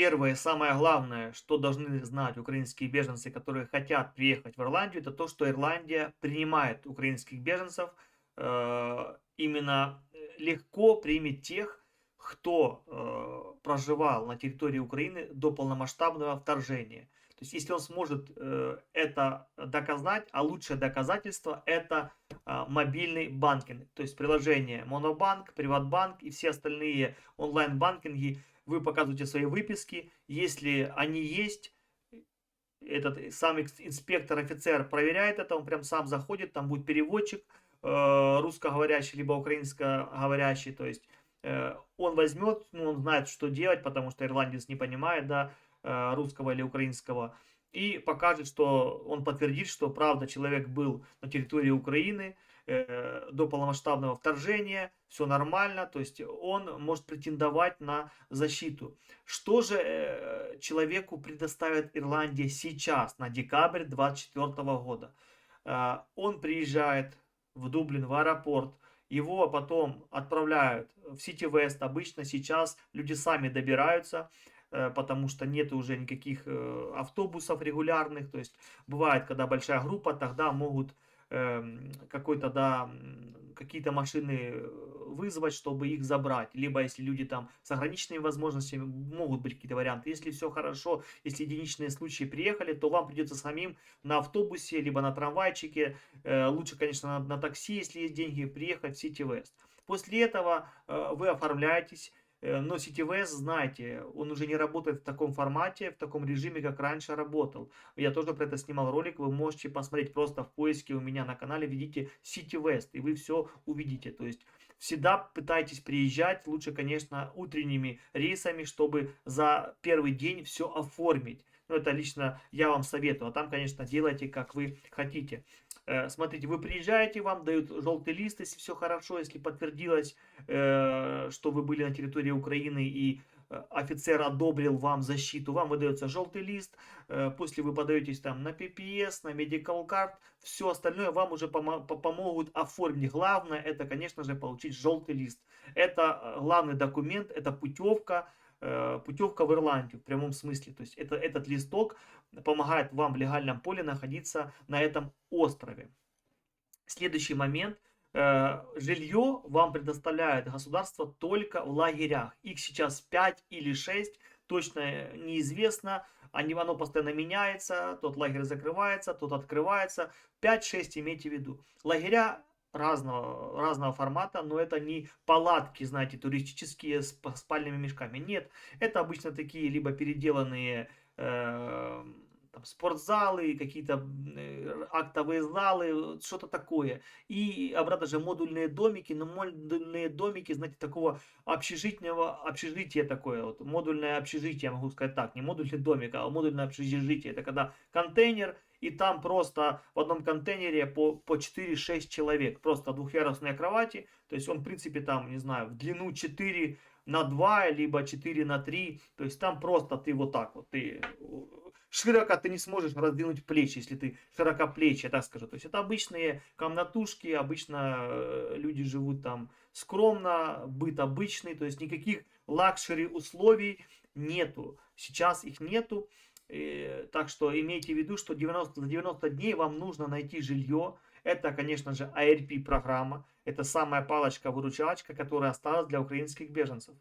Первое, самое главное, что должны знать украинские беженцы, которые хотят приехать в Ирландию, это то, что Ирландия принимает украинских беженцев. Именно легко примет тех, кто проживал на территории Украины до полномасштабного вторжения. То есть, если он сможет это доказать, а лучшее доказательство это мобильный банкинг, то есть приложение Монобанк, Приватбанк и все остальные онлайн-банкинги. Вы показываете свои выписки, если они есть, этот сам инспектор, офицер проверяет это, он прям сам заходит, там будет переводчик русскоговорящий, либо украинскоговорящий, то есть он возьмет, ну, он знает, что делать, потому что ирландец не понимает, да, русского или украинского, и покажет, что он подтвердит, что правда человек был на территории Украины до полномасштабного вторжения, все нормально, то есть он может претендовать на защиту. Что же человеку предоставит Ирландия сейчас, на декабрь 2024 года? Он приезжает в Дублин, в аэропорт, его потом отправляют в Сити Вест. Обычно сейчас люди сами добираются, потому что нет уже никаких автобусов регулярных. То есть бывает, когда большая группа, тогда могут какой-то, да, какие-то машины вызвать, чтобы их забрать. Либо если люди там с ограниченными возможностями, могут быть какие-то варианты. Если все хорошо, если единичные случаи приехали, то вам придется самим на автобусе, либо на трамвайчике, лучше, конечно, на такси, если есть деньги, приехать в Сити Вест. После этого вы оформляетесь. Но CityVest, знаете, он уже не работает в таком формате, в таком режиме, как раньше работал. Я тоже про это снимал ролик, вы можете посмотреть просто в поиске у меня на канале, введите CityVest, и вы все увидите. То есть всегда пытайтесь приезжать, лучше, конечно, утренними рейсами, чтобы за первый день все оформить. Ну, это лично я вам советую, а там, конечно, делайте, как вы хотите. Смотрите, вы приезжаете, вам дают желтый лист, если все хорошо, если подтвердилось, что вы были на территории Украины и офицер одобрил вам защиту, вам выдается желтый лист, после вы подаетесь там на PPS, на Medical Card, все остальное вам уже помогут оформить. Главное, это, конечно же, получить желтый лист. Это главный документ, это путевка, путевка в Ирландию в прямом смысле. То есть этот листок помогает вам в легальном поле находиться на этом острове. Следующий момент. Жилье вам предоставляет государство только в лагерях. Их сейчас 5 или 6, точно неизвестно. Оно постоянно меняется. Тот лагерь закрывается, тот открывается. 5-6 имейте в виду. Лагеря разного формата, но это не палатки, знаете, туристические с спальными мешками. Нет, это обычно такие либо переделанные там, спортзалы, какие-то актовые залы, что-то такое. И обратно же модульные домики, но модульные домики, знаете, такого общежития такое, вот, модульное общежитие, я могу сказать так, не модульный домик, а модульное общежитие. Это когда контейнер, и там просто в одном контейнере по 4-6 человек, просто двухъярусные кровати, то есть он, в принципе, там, не знаю, в длину 4 на 2, либо 4 на 3, то есть там просто ты вот так вот, ты широко ты не сможешь раздвинуть плечи, если ты широкоплечий, так скажу. То есть это обычные комнатушки, обычно люди живут там скромно, быт обычный, то есть никаких лакшери условий нету. Сейчас их нету. Так что имейте в виду, что за 90 дней вам нужно найти жилье. Это, конечно же, ARP-программа. Это самая палочка-выручалочка, которая осталась для украинских беженцев.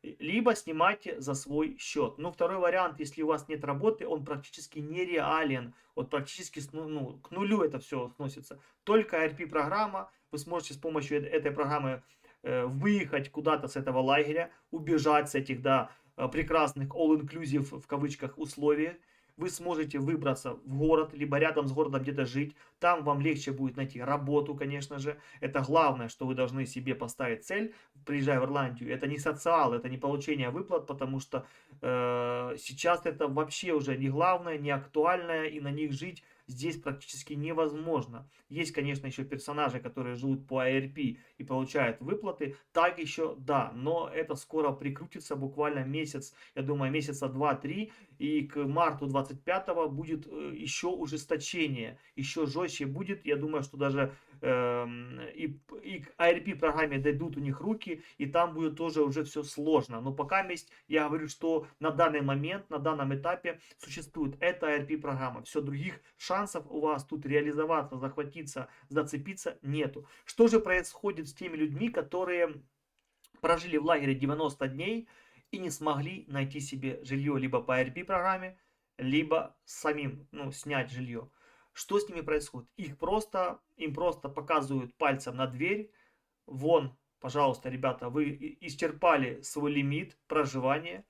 Либо снимайте за свой счет. Ну, второй вариант, если у вас нет работы, он практически нереален. Вот практически к нулю это все сносится. Только ARP-программа. Вы сможете с помощью этой программы выехать куда-то с этого лагеря, убежать с этих, да, прекрасных all-inclusive в кавычках условий. Вы сможете выбраться в город, либо рядом с городом где-то жить. Там вам легче будет найти работу, конечно же. Это главное, что вы должны себе поставить цель, приезжая в Ирландию. Это не социал, это не получение выплат, потому что сейчас это вообще уже не главное, не актуальное, и на них жить здесь практически невозможно. Есть, конечно, еще персонажи, которые живут по ARP и получают выплаты, так еще да, но это скоро прикрутится, буквально месяц, я думаю, месяца 2-3, и к марту 25 будет еще ужесточение, еще жестче будет, я думаю, что даже и к ARP программе дойдут у них руки, и там будет тоже уже все сложно. Но пока есть, я говорю, что на данный момент, на данном этапе существует эта ARP программа. Все, других шансов у вас тут реализоваться, захватиться, зацепиться нету. Что же происходит с теми людьми, которые прожили в лагере 90 дней и не смогли найти себе жилье либо по ARP программе, либо самим, ну, снять жилье? Что с ними происходит? Им просто показывают пальцем на дверь. Вон, пожалуйста, ребята, вы исчерпали свой лимит проживания.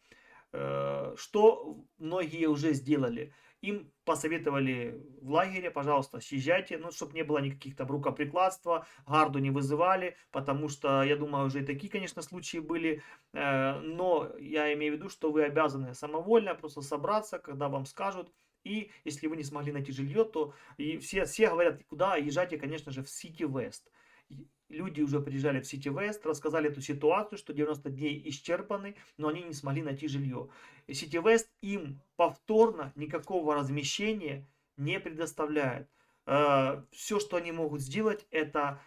Что многие уже сделали? Им посоветовали в лагере, пожалуйста, съезжайте, ну, чтобы не было никаких там рукоприкладства, гарду не вызывали, потому что, я думаю, уже и такие, конечно, случаи были, но я имею в виду, что вы обязаны самовольно просто собраться, когда вам скажут. И если вы не смогли найти жилье, то и все говорят, куда езжайте, конечно же, в City West. Люди уже приезжали в City West, рассказали эту ситуацию, что 90 дней исчерпаны, но они не смогли найти жилье. И City West им повторно никакого размещения не предоставляет. Все, что они могут сделать, это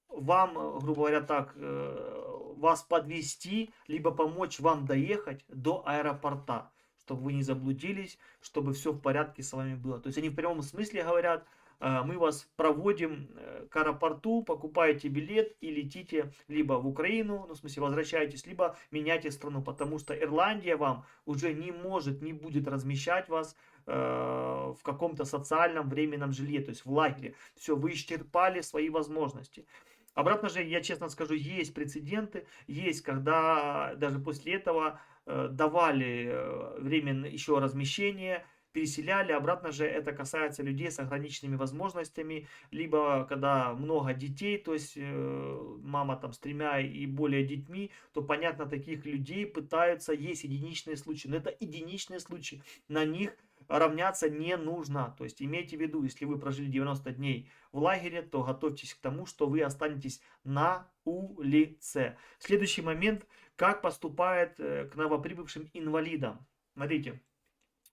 вам, грубо говоря, так, вас подвести, либо помочь вам доехать до аэропорта, чтобы вы не заблудились, чтобы все в порядке с вами было. То есть они в прямом смысле говорят, мы вас проводим к аэропорту, покупаете билет и летите либо в Украину, ну, в смысле, возвращаетесь, либо меняйте страну, потому что Ирландия вам уже не может, не будет размещать вас в каком-то социальном временном жилье, то есть в лагере. Все, вы исчерпали свои возможности. Обратно же, я честно скажу, есть прецеденты, есть, когда даже после этого давали временно еще размещение, переселяли. Обратно же это касается людей с ограниченными возможностями, либо когда много детей, то есть мама там с 3 и более детьми, то понятно, таких людей пытаются, есть единичные случаи, но это единичные случаи, на них равняться не нужно. То есть имейте в виду, если вы прожили 90 дней в лагере, то готовьтесь к тому, что вы останетесь на улице. Следующий момент, как поступает к новоприбывшим инвалидам. Смотрите.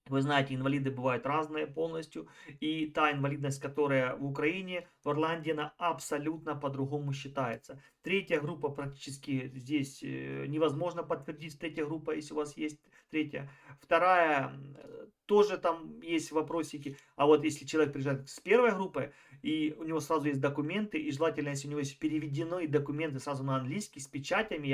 Вы знаете, инвалиды бывают разные полностью, и та инвалидность, которая в Украине, в Ирландии, она абсолютно по-другому считается. Третья группа практически здесь невозможно подтвердить, третья группа, если у вас есть третья. Вторая, тоже там есть вопросики, а вот если человек приезжает с первой группой, и у него сразу есть документы, и желательно, если у него есть переведено и документы сразу на английский с печатями,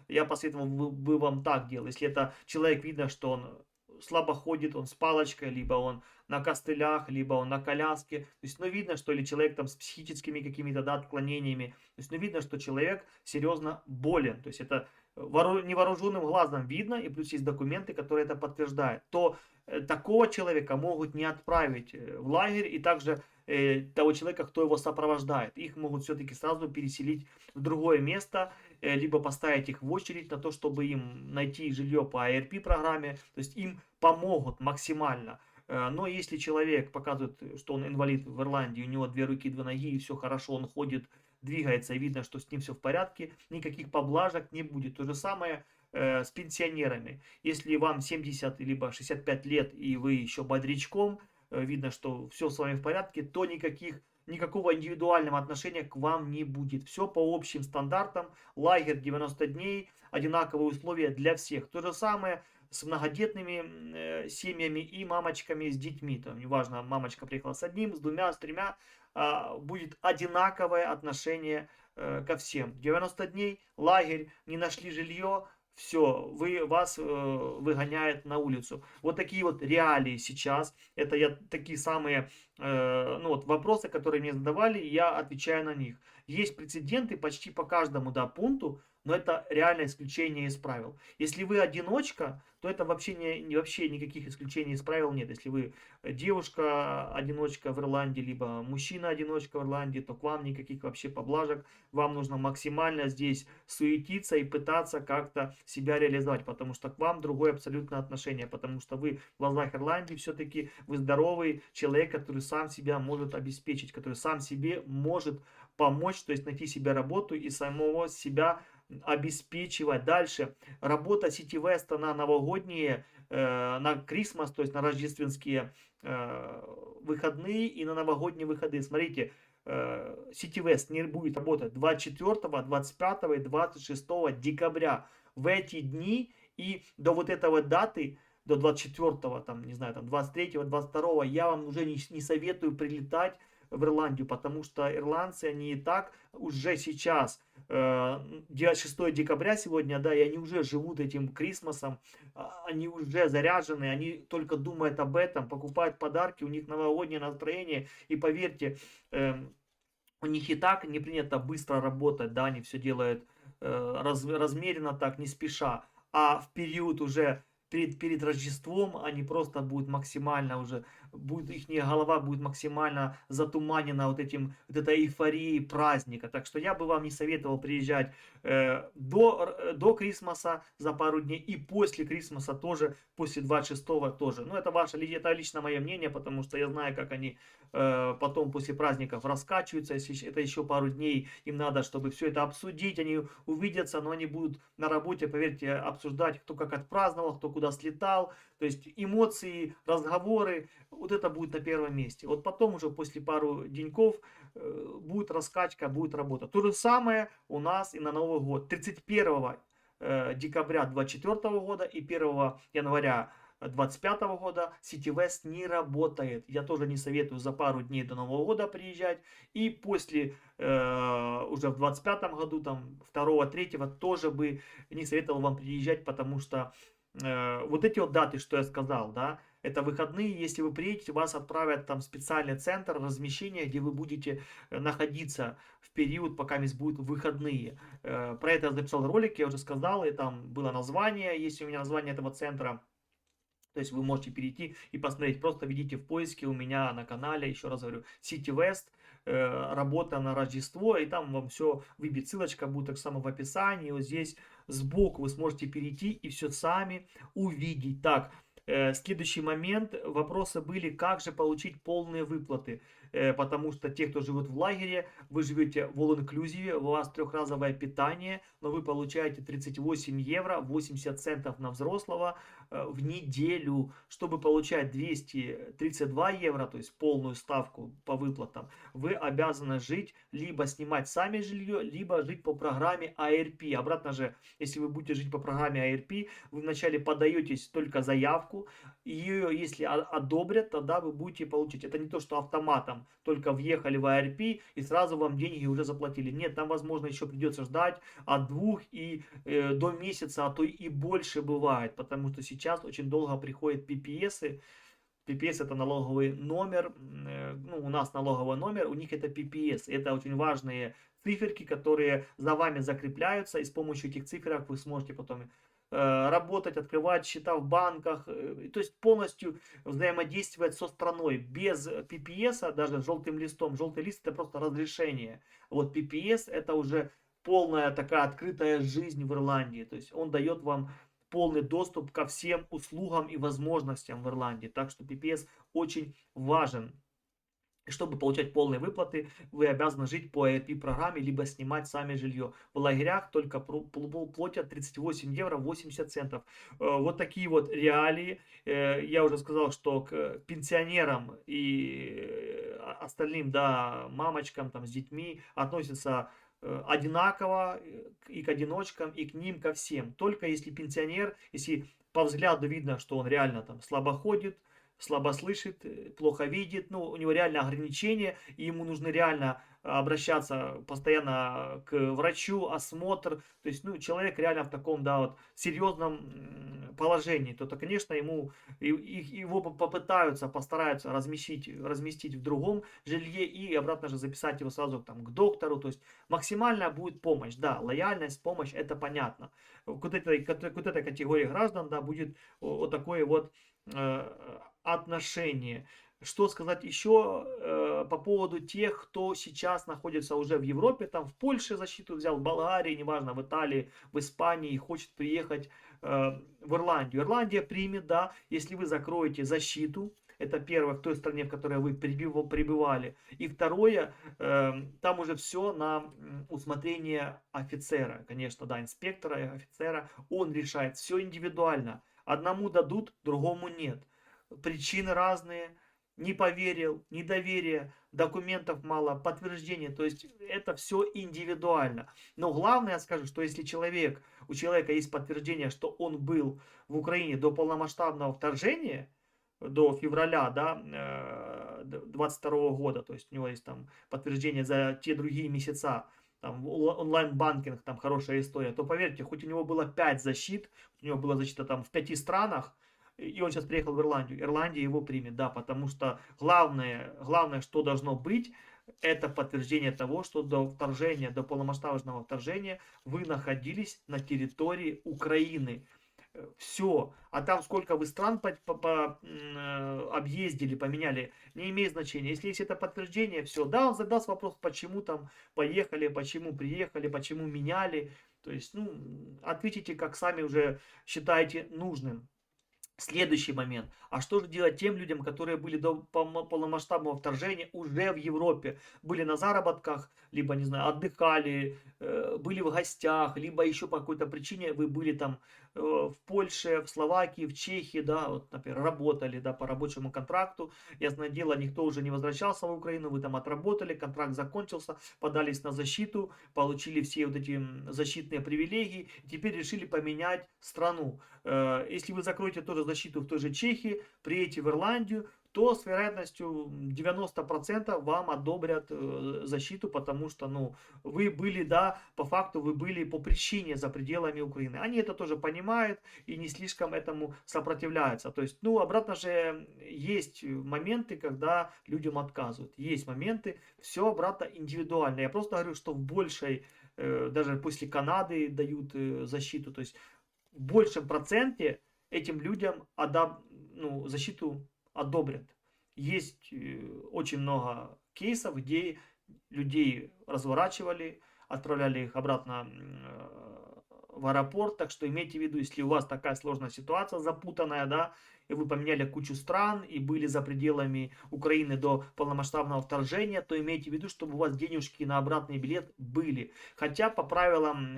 я посоветовал бы вам так делать. Если это человек, видно, что он слабо ходит, он с палочкой, либо он на костылях, либо он на коляске. То есть, ну, видно, что или человек там с психическими какими-то, да, отклонениями. То есть, ну, видно, что человек серьезно болен. То есть, это невооруженным глазом видно, и плюс есть документы, которые это подтверждают. То такого человека могут не отправить в лагерь, и также того человека, кто его сопровождает. Их могут все-таки сразу переселить в другое место, либо поставить их в очередь на то, чтобы им найти жилье по ARP программе. То есть им помогут максимально. Но если человек показывает, что он инвалид в Ирландии, у него 2 руки, 2 ноги, и все хорошо, он ходит, двигается, и видно, что с ним все в порядке, никаких поблажек не будет. То же самое с пенсионерами. Если вам 70 либо 65 лет, и вы еще бодрячком, видно, что все с вами в порядке, то никакого индивидуального отношения к вам не будет. Все по общим стандартам. Лагерь 90 дней, одинаковые условия для всех. То же самое с многодетными семьями и мамочками с детьми. Там, неважно, мамочка приехала с одним, с 2, с 3, будет одинаковое отношение ко всем. 90 дней, лагерь, не нашли жилье, все, вас выгоняют на улицу. Вот такие вот реалии сейчас. Это такие самые ну, вот, вопросы, которые мне задавали, и я отвечаю на них. Есть прецеденты почти по каждому, да, пункту, но это реальное исключение из правил. Если вы одиночка, то это вообще никаких исключений из правил нет. Если вы девушка-одиночка в Ирландии, либо мужчина-одиночка в Ирландии, то к вам никаких вообще поблажек. Вам нужно максимально здесь суетиться и пытаться как-то себя реализовать, потому что к вам другое абсолютно отношение, потому что вы в глазах Ирландии все-таки вы здоровый человек, который сам себя может обеспечить, который сам себе может помочь, то есть найти себе работу и самого себя обеспечивать. Дальше работа City West на новогодние, на Christmas, то есть на рождественские выходные и на новогодние выходные. Смотрите, City West не будет работать 24, 25 и 26 декабря. В эти дни и до вот этого даты, до 24, там, не знаю, там, 23, 22, я вам уже не советую прилетать в Ирландию, потому что ирландцы, они и так уже сейчас, 6 декабря сегодня, да, и они уже живут этим Крисмосом, они уже заряжены, они только думают об этом, покупают подарки, у них новогоднее настроение, и поверьте, у них и так не принято быстро работать, да, они все делают размеренно так, не спеша, а в период уже перед Рождеством они просто будут максимально уже, их голова будет максимально затуманена вот этой эйфорией праздника. Так что я бы вам не советовал приезжать до Крисмоса за пару дней и после Крисмоса тоже, после 26-го тоже. Ну, это лично мое мнение, потому что я знаю, как они потом после праздников раскачиваются, если это еще пару дней им надо, чтобы все это обсудить, они увидятся, но они будут на работе, поверьте, обсуждать, кто как отпраздновал, кто куда слетал, то есть эмоции, разговоры, вот это будет на первом месте. Вот потом уже после пару деньков будет раскачка, будет работа. То же самое у нас и на Новый год. 31 декабря 2024 года и 1 января 2025 года City West не работает. Я тоже не советую за пару дней до Нового года приезжать. И после, уже в 2025 году, там, 2-3 тоже бы не советовал вам приезжать, потому что вот эти вот даты, что я сказал, да, это выходные. Если вы приедете, вас отправят там в специальный центр размещения, где вы будете находиться в период, пока будут выходные. Про это я записал ролик, я уже сказал, и там было название, есть у меня название этого центра. То есть вы можете перейти и посмотреть, просто введите в поиске у меня на канале, еще раз говорю, City West, работа на Рождество, и там вам все выбит, ссылочка будет так само в описании, вот здесь сбоку вы сможете перейти и все сами увидеть. Так, следующий момент, вопросы были, как же получить полные выплаты, потому что те, кто живет в лагере, вы живете в all-inclusive, у вас трехразовое питание, но вы получаете 38 евро 80 центов на взрослого в неделю. Чтобы получать 232 евро, то есть полную ставку по выплатам, вы обязаны жить, либо снимать сами жилье, либо жить по программе ARP. Обратно же, если вы будете жить по программе ARP, вы вначале подаетесь только заявку, ее если одобрят, тогда вы будете получить. Это не то, что автоматом только въехали в ARP и сразу вам деньги уже заплатили. Нет, там, возможно, еще придется ждать от 2 и до месяца, а то и больше бывает, потому что сейчас очень долго приходят PPS. PPS это налоговый номер, ну, у нас налоговый номер, у них это PPS. Это очень важные циферки, которые за вами закрепляются, и с помощью этих циферок вы сможете потом работать, открывать счета в банках, то есть полностью взаимодействовать со страной. Без PPS, даже желтым листом, желтый лист это просто разрешение. Вот PPS это уже полная такая открытая жизнь в Ирландии, то есть он дает вам полный доступ ко всем услугам и возможностям в Ирландии. Так что PPS очень важен. И чтобы получать полные выплаты, вы обязаны жить по ARP-программе, либо снимать сами жилье. В лагерях только платят 38 евро 80 центов. Вот такие вот реалии. Я уже сказал, что к пенсионерам и остальным, да, мамочкам там, с детьми относятся одинаково и к одиночкам, и к ним, ко всем. Только если пенсионер, если по взгляду видно, что он реально там слабо ходит, слабо слышит, плохо видит, ну, у него реально ограничения, и ему нужно реально обращаться постоянно к врачу, осмотр, то есть, ну, человек реально в таком, да, вот, серьезном положении, то, конечно, его попытаются, постараются разместить в другом жилье и обратно же записать его сразу там, к доктору, то есть, максимальная будет помощь, да, лояльность, помощь, это понятно. К этой категории граждан, да, будет вот такое вот отношение. Что сказать еще по поводу тех, кто сейчас находится уже в Европе, там в Польше защиту взял, в Болгарии, неважно, в Италии, в Испании, хочет приехать в Ирландию. Ирландия примет, да, если вы закроете защиту, Это первое, в той стране, в которой вы пребывали. И второе, там уже все на усмотрение офицера. Конечно, да, инспектора и офицера. Он решает, все индивидуально. Одному дадут, другому нет. Причины разные. Не поверил, недоверие, документов мало, подтверждения. То есть это все индивидуально. Но главное, я скажу, что если у человека есть подтверждение, что он был в Украине до полномасштабного вторжения, до февраля, да, 22 года, то есть у него есть там подтверждение за те другие месяца, там онлайн-банкинг, там хорошая история, то поверьте, хоть у него было 5 защит, у него была защита там в 5 странах, и он сейчас приехал в Ирландию, Ирландия его примет, да, потому что главное, что должно быть, это подтверждение того, что до вторжения, до полномасштабного вторжения вы находились на территории Украины. Все. А там сколько вы стран объездили, поменяли, не имеет значения. Если есть это подтверждение, все. Да, он задаст вопрос, почему там поехали, почему приехали, почему меняли. То есть, ну, ответите, как сами уже считаете нужным. Следующий момент. А что же делать тем людям, которые были до полномасштабного вторжения уже в Европе? Были на заработках, либо, не знаю, отдыхали, были в гостях, либо еще по какой-то причине вы были там в Польше, в Словакии, в Чехии, да, вот, например, работали, да, по рабочему контракту. Ясное дело, никто уже не возвращался в Украину, вы там отработали, контракт закончился, подались на защиту, получили все вот эти защитные привилегии, и теперь решили поменять страну. Если вы закроете тоже защиту в той же Чехии, приедете в Ирландию, то с вероятностью 90% вам одобрят защиту, потому что, ну, вы были, да, по факту вы были по причине за пределами Украины. Они это тоже понимают и не слишком этому сопротивляются. То есть, ну, обратно же есть моменты, когда людям отказывают. Есть моменты, все обратно индивидуально. Я просто говорю, что в большей, даже после Канады дают защиту, то есть в большем проценте этим людям защиту одобрят. Есть очень много кейсов, где людей разворачивали, отправляли их обратно в аэропорт. Так что имейте в виду, если у вас такая сложная ситуация, запутанная, да, и вы поменяли кучу стран и были за пределами Украины до полномасштабного вторжения, то имейте в виду, чтобы у вас денежки на обратный билет были. Хотя по правилам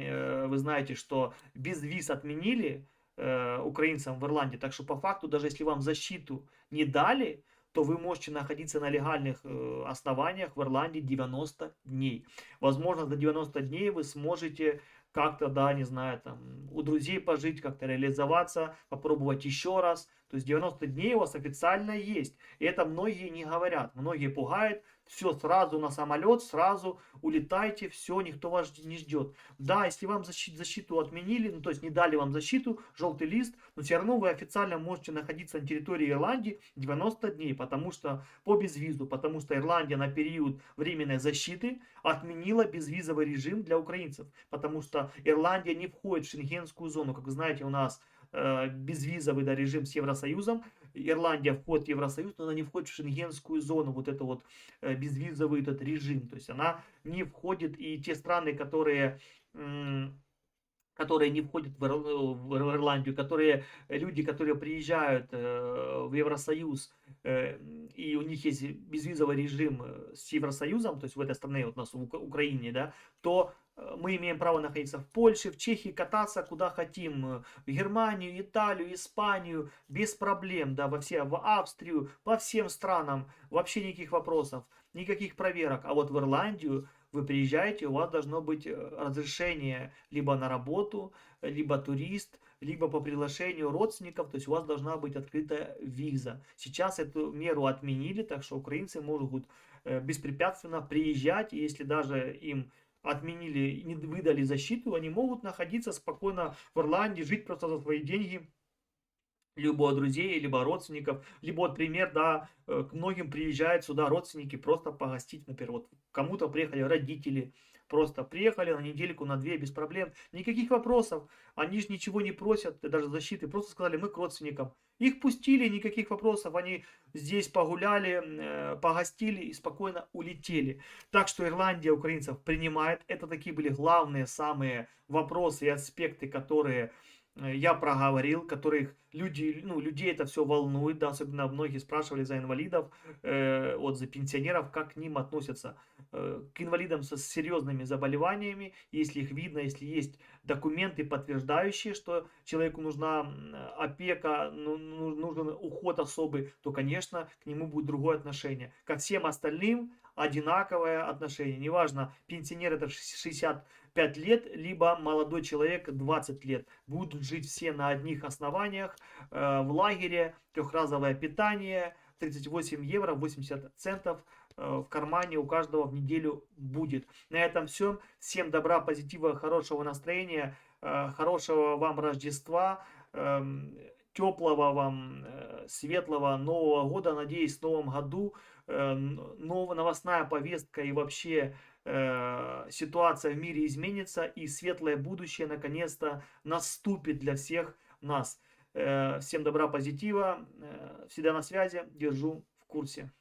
вы знаете, что без виз отменили украинцам в Ирландии, так что по факту, даже если вам защиту не дали, то вы можете находиться на легальных основаниях в Ирландии 90 дней. Возможно, за 90 дней вы сможете как-то, да, не знаю, там, у друзей пожить, как-то реализоваться, попробовать еще раз. То есть 90 дней у вас официально есть. И это многие не говорят. Многие пугают. Все, сразу на самолет, сразу улетайте, все, никто вас не ждет. Да, если вам защиту отменили, ну то есть не дали вам защиту, желтый лист, но все равно вы официально можете находиться на территории Ирландии 90 дней, потому что по безвизу, потому что Ирландия на период временной защиты отменила безвизовый режим для украинцев, потому что Ирландия не входит в шенгенскую зону. Как вы знаете, у нас безвизовый, да, режим с Евросоюзом. Ирландия входит в Евросоюз, но она не входит в шенгенскую зону, вот это вот безвизовый этот режим. То есть она не входит, и те страны, которые не входят в Ирландию, люди, которые приезжают в Евросоюз, и у них есть безвизовый режим с Евросоюзом, то есть в этой стране, вот у нас в Украине, да, то мы имеем право находиться в Польше, в Чехии, кататься куда хотим, в Германию, Италию, Испанию, без проблем, да, в Австрию, по всем странам, вообще никаких вопросов, никаких проверок. А вот в Ирландию вы приезжаете, у вас должно быть разрешение либо на работу, либо турист, либо по приглашению родственников, то есть у вас должна быть открыта виза. Сейчас эту меру отменили, так что украинцы могут беспрепятственно приезжать, и если даже им отменили, не выдали защиту, они могут находиться спокойно в Ирландии, жить просто за свои деньги, либо от друзей, либо родственников, либо, вот пример, да, к многим приезжают сюда родственники просто погостить, например, вот кому-то приехали родители, просто приехали на недельку, на две, без проблем, никаких вопросов, они же ничего не просят, даже защиты, просто сказали, мы к родственникам. Их пустили, никаких вопросов, они здесь погуляли, погостили и спокойно улетели. Так что Ирландия украинцев принимает, это такие были главные самые вопросы и аспекты, которые я проговорил, которых люди, ну, людей это все волнует, да, особенно многие спрашивали за инвалидов, вот за пенсионеров, как к ним относятся. К инвалидам со серьезными заболеваниями, если их видно, если есть документы, подтверждающие, что человеку нужна опека, нужен уход особый, то, конечно, к нему будет другое отношение. Ко всем остальным одинаковое отношение. Неважно, пенсионер это 65 лет, либо молодой человек 20 лет. Будут жить все на одних основаниях, в лагере, трехразовое питание, 38 евро 80 центов в кармане у каждого в неделю будет. На этом все. Всем добра, позитива, хорошего настроения, хорошего вам Рождества, теплого вам, светлого Нового года. Надеюсь, в Новом году новостная повестка и вообще ситуация в мире изменится, и светлое будущее наконец-то наступит для всех нас. Всем добра, позитива, всегда на связи, держу в курсе.